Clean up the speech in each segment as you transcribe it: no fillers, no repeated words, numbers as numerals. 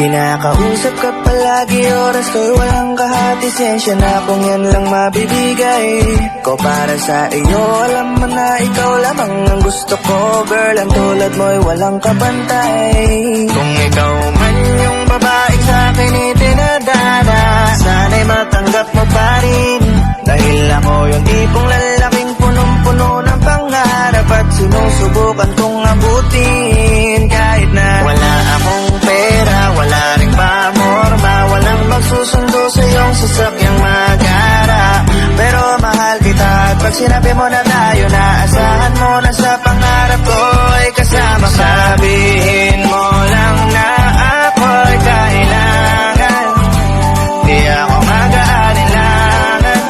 Kinakausap ka palagi, oras ko'y walang kahati. Sensya na kung yan lang mabibigay ko para sa iyo. Alam mo na ikaw lamang ang gusto ko, girl. Ang tulad mo'y walang kabantay. Kung ikaw man yung babae sa akin itinadana, sana'y matanggap mo pa rin. Dahil ako yung tipong lalaking punong-puno ng pangarap at sinusubukan kong abutin. Kahit na wala akong pera, wala ring pamorma, walang magsusundo sa iyong sasakyang magara. Pero mahal kita at pag sinabi mo na tayo na, asahan mo na sa pangarap ko ay kasama ka. Sabihin mo lang na ako'y kailangan, di ako mag-aalinlangan,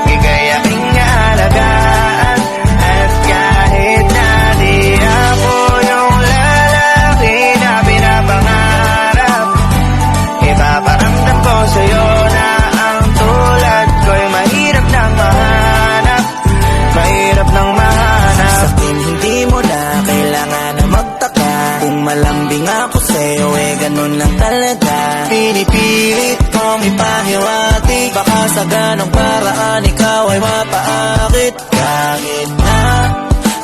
ika'y aking alagaan. At kahit na di ako yung lalaki na pinapangarap, ipaparamdam ko sa'yo na ang tulad ko'y mahirap nang mahanap, mahirap nang mahanap. Sa akin hindi mo na kailangan na magtaka, kung malambing ako sa'yo eh ganun lang talaga. Pinipilit kong ipahiwati, baka sa ganong paraan ikaw ay mapaakit. Kahit na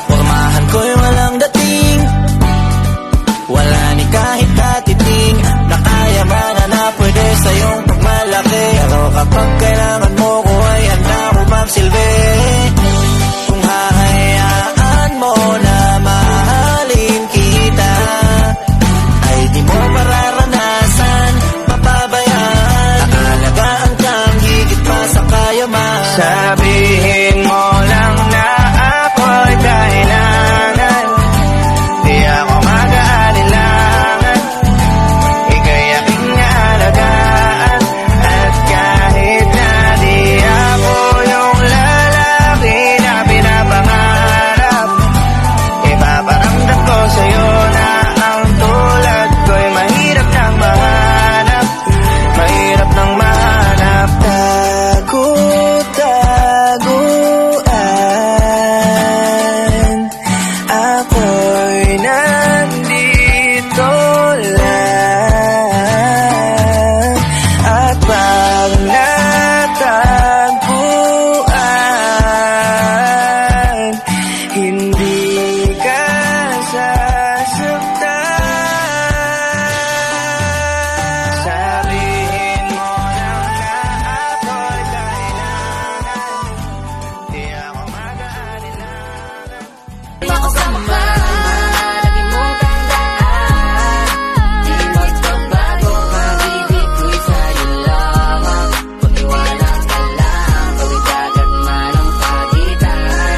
pormahan ko'y walang dating, wala ni kahit katiting na kaya man na pwede sa iyong pagmalaki. Pero kapag kailangan mo ko ay handa ko magsilbi. Kung hahayaan mo na mahalin kita, ay di mo mararanasan mapabayaan. Nakalagaan kang higit pa sa kayaman. Sabihin mo lang na ako'y kailangan, di ako mag-aalinlangan, ika'y aking alagaan. At kahit na di ako yung lalaki na pinapangarap, ipaparamdam ko sa'yo na ang tulad ko'y mahirap nang mahanap, mahirap nang mahanap. Tago-taguan, ako'y nandito lang. At pag natagpuan, hindi ka sasaktan. Sabihin mo lang na ako'y kailangan, di ako mag-aalinlangan. Makasama ka, lagi mo tandaan, di mo ipagbago, pag-ibig ko'y sa'yo lamang. Pag-iwala ka lang, gawin dagat man ang pagitan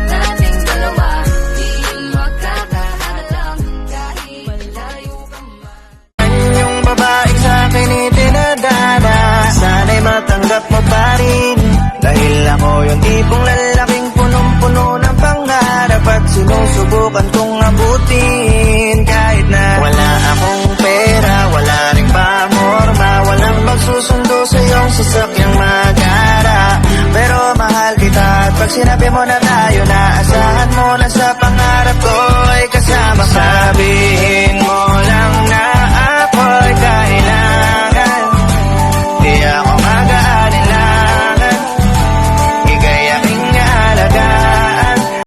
nating dalawa, di magkakahalang kahit malayo ka man. Yung babae sa akin itinadana, sana'y matanggap mo pa rin. Dahil ako yung tipong lalaking punong-puno ng pangarap at sinusubukan kong abutin. Kahit na wala akong pera, wala ring pamorma, walang magsusundo sa iyong sasakyang magara. Pero mahal kita at pag sinabi mo na tayo na, asahan mo na sa pangarap ko ay kasama ka. Sabihin